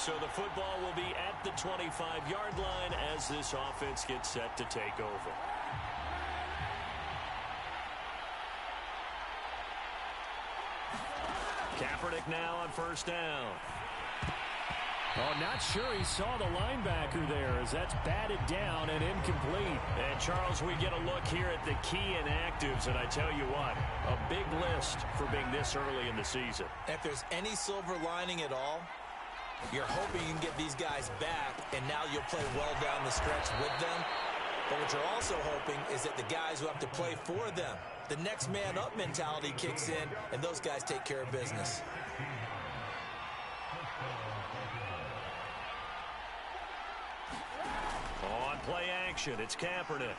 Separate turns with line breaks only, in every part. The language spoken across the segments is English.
So the football will be at the 25-yard line as this offense gets set to take over. Kaepernick now on first down.
Oh, not sure he saw the linebacker there as that's batted down and incomplete.
And, Charles, we get a look here at the key inactives, and I tell you what, a big list for being this early in the season.
If there's any silver lining at all, you're hoping you can get these guys back, and now you'll play well down the stretch with them. But what you're also hoping is that the guys who have to play for them, the next man up mentality kicks in, and those guys take care of business.
On play action, it's Kaepernick.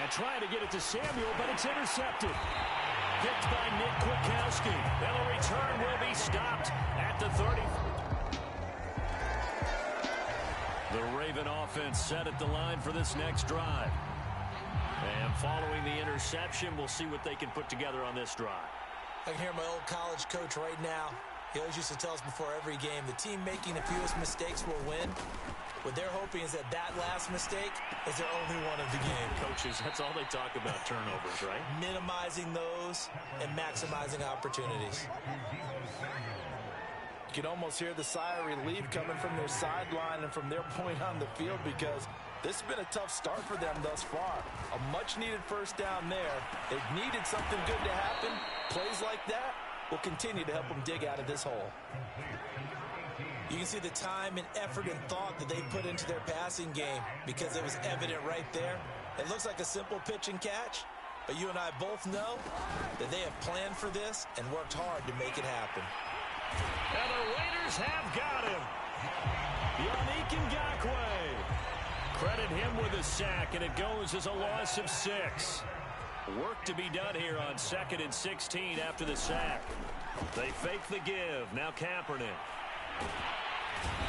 And trying to get it to Samuel, but it's intercepted.
Picked by Nick Kwiatkowski. And the return will be stopped at the 30. The Raven offense set at the line for this next drive. And following the interception, we'll see what they can put together on this drive.
I can hear my old college coach right now. He always used to tell us before every game, the team making the fewest mistakes will win. What they're hoping is that that last mistake is their only one of the game.
Coaches, that's all they talk about, turnovers, right?
Minimizing those and maximizing opportunities.
You can almost hear the sigh of relief coming from their sideline and from their point on the field because this has been a tough start for them thus far. A much-needed first down there. They've needed something good to happen. Plays like that will continue to help them dig out of this hole.
You can see the time and effort and thought that they put into their passing game because it was evident right there. It looks like a simple pitch and catch, but you and I both know that they have planned for this and worked hard to make it happen.
And the Raiders have got him. Yannick Ngakoue. Credit him with a sack, and it goes as a loss of 6. Work to be done here on 2nd and 16 after the sack. They fake the give. Now Kaepernick.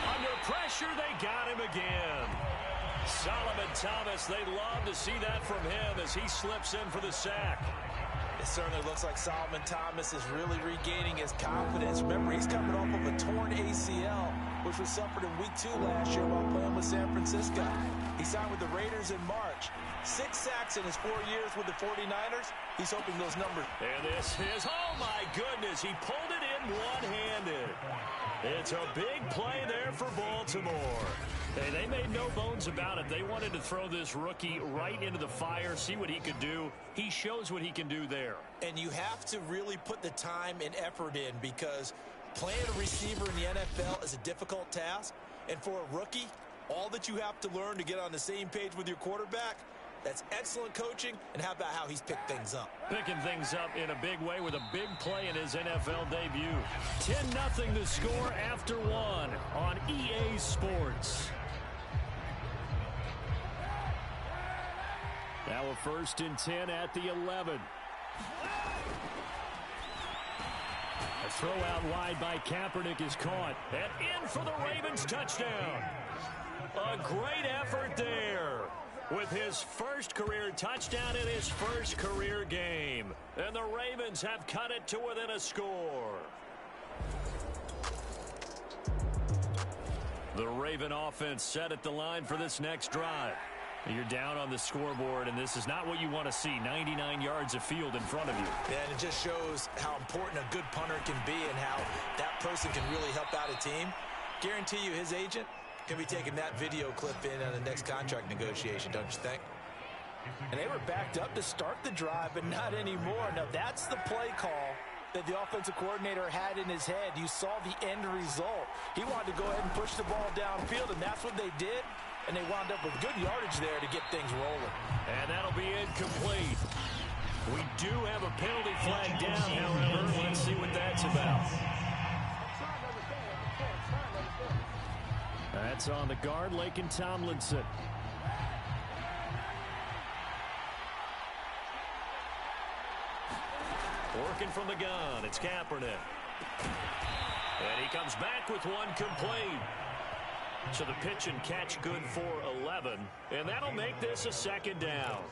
Under pressure, they got him again. Solomon Thomas, they'd love to see that from him as he slips in for the sack.
It certainly looks like Solomon Thomas is really regaining his confidence. Remember, he's coming off of a torn ACL, which was suffered in Week 2 last year while playing with San Francisco. He signed with the Raiders in March. 6 sacks in his 4 years with the 49ers. He's hoping those numbers.
And this is, oh my goodness, he pulled it in one-handed. It's a big play there for Baltimore. Hey, they made no bones about it. They wanted to throw this rookie right into the fire, see what he could do. He shows what he can do there.
And you have to really put the time and effort in because playing a receiver in the NFL is a difficult task. And for a rookie, all that you have to learn to get on the same page with your quarterback, that's excellent coaching. And how about how he's picked things up?
Picking things up in a big way with a big play in his NFL debut. 10-0 the score after 1 on EA Sports. Now a 1st and 10 at the 11. A throw out wide by Kaepernick is caught. And in for the Ravens touchdown. A great effort there with his first career touchdown in his first career game. And the Ravens have cut it to within a score. The Raven offense set at the line for this next drive. You're down on the scoreboard, and this is not what you want to see. 99 yards of field in front of you.
Yeah, and it just shows how important a good punter can be and how that person can really help out a team. Guarantee you his agent can be taking that video clip in on the next contract negotiation, don't you think?
And they were backed up to start the drive, but not anymore. Now, that's the play call that the offensive coordinator had in his head. You saw the end result. He wanted to go ahead and push the ball downfield, and that's what they did. And they wound up with good yardage there to get things rolling.
And that'll be incomplete. We do have a penalty flag down, however. Let's see what that's about. That's on the guard, Laken Tomlinson. Working from the gun, it's Kaepernick. And he comes back with one complete. So the pitch and catch good for 11. And that'll make this a 2nd down.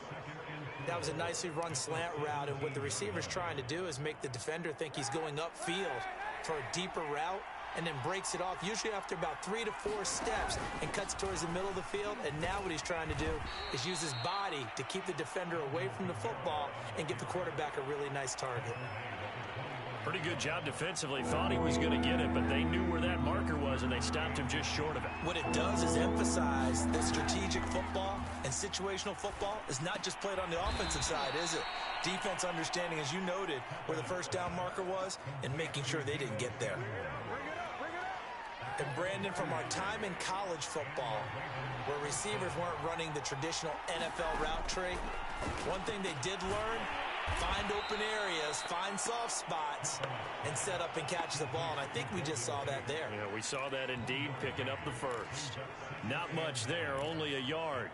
That was a nicely run slant route, and what the receiver's trying to do is make the defender think he's going upfield for a deeper route, and then breaks it off, usually after about 3 to 4 steps, and cuts towards the middle of the field. And now what he's trying to do is use his body to keep the defender away from the football and give the quarterback a really nice target.
Pretty good job defensively. Thought he was going to get it, but they knew where that marker was, and they stopped him just short of it.
What it does is emphasize that strategic football and situational football is not just played on the offensive side, is it? Defense understanding, as you noted, where the first down marker was and making sure they didn't get there. And Brandon, from our time in college football, where receivers weren't running the traditional NFL route tree, one thing they did learn: find open areas, find soft spots, and set up and catch the ball. And I think we just saw that there.
Yeah, we saw that indeed, picking up the first. Not much there, only a yard.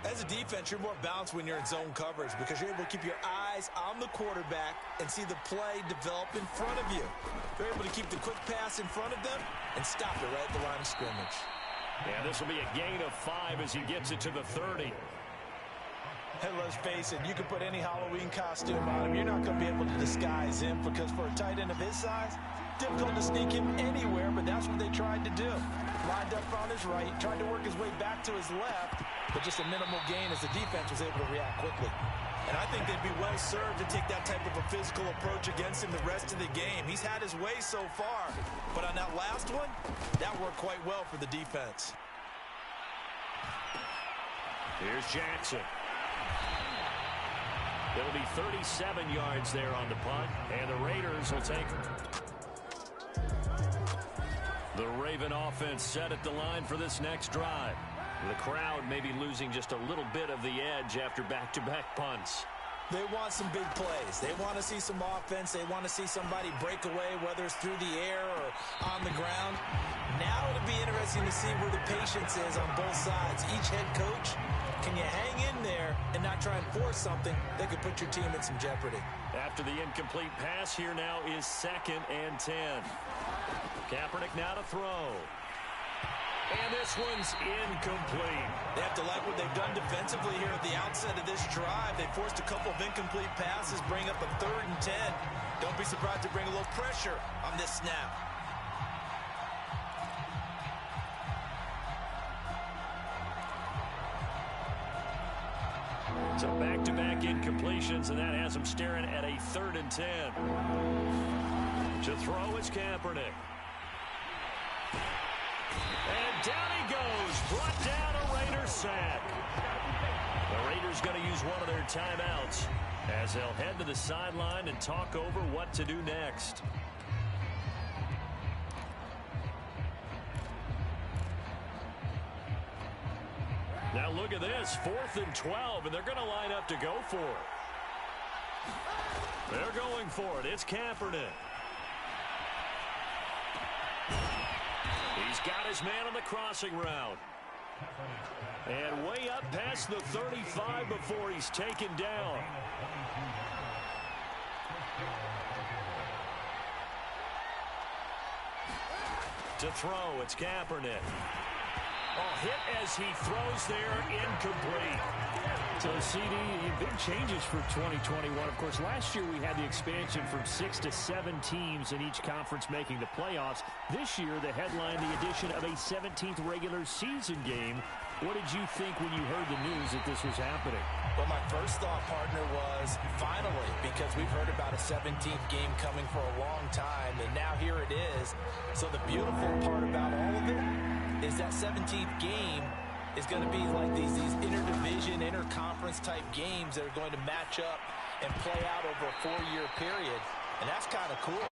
As a defense, you're more balanced when you're in zone coverage because you're able to keep your eyes on the quarterback and see the play develop in front of you. You're able to keep the quick pass in front of them and stop it right at the line of scrimmage.
Yeah, this will be a gain of 5 as he gets it to the 30.
And let's face it, you can put any Halloween costume on him. You're not going to be able to disguise him because for a tight end of his size, difficult to sneak him anywhere, but that's what they tried to do. Lined up on his right, tried to work his way back to his left, but just a minimal gain as the defense was able to react quickly.
And I think they'd be well served to take that type of a physical approach against him the rest of the game. He's had his way so far, but on that last one, that worked quite well for the defense.
Here's Jackson. It'll be 37 yards there on the punt, and the Raiders will take the Raven offense set at the line for this next drive. The crowd may be losing just a little bit of the edge after back-to-back punts.
They want some big plays. They want to see some offense. They want to see somebody break away, whether it's through the air or on the ground. Now it'll be interesting to see where the patience is on both sides. Each head coach, can you hang in there and not try and force something that could put your team in some jeopardy?
After the incomplete pass, here now is 2nd and 10. Kaepernick now to throw. And this one's incomplete.
They have to like what they've done defensively here at the outset of this drive. They forced a couple of incomplete passes, bring up a 3rd and 10. Don't be surprised to bring a little pressure on this snap.
So back-to-back incompletions, and that has them staring at a 3rd and 10. To throw is Kaepernick. And down he goes, brought down a Raider sack. The Raiders going to use one of their timeouts as they'll head to the sideline and talk over what to do next. Now look at this, 4th and 12, and they're going to line up to go for it. They're going for it. It's Kaepernick. He's got his man on the crossing route. And way up past the 35 before he's taken down. To throw, it's Kaepernick. Oh, hit as he throws there, incomplete.
So, CD, big changes for 2021. Of course, last year we had the expansion from 6 to 7 teams in each conference making the playoffs. This year, the headline, the addition of a 17th regular season game. What did you think when you heard the news that this was happening?
Well, my first thought, partner, was finally, because we've heard about a 17th game coming for a long time, and now here it is. So the beautiful part about all of it is that 17th game is going to be like these interdivision, interconference type games that are going to match up and play out over a 4-year period. And that's kind of cool.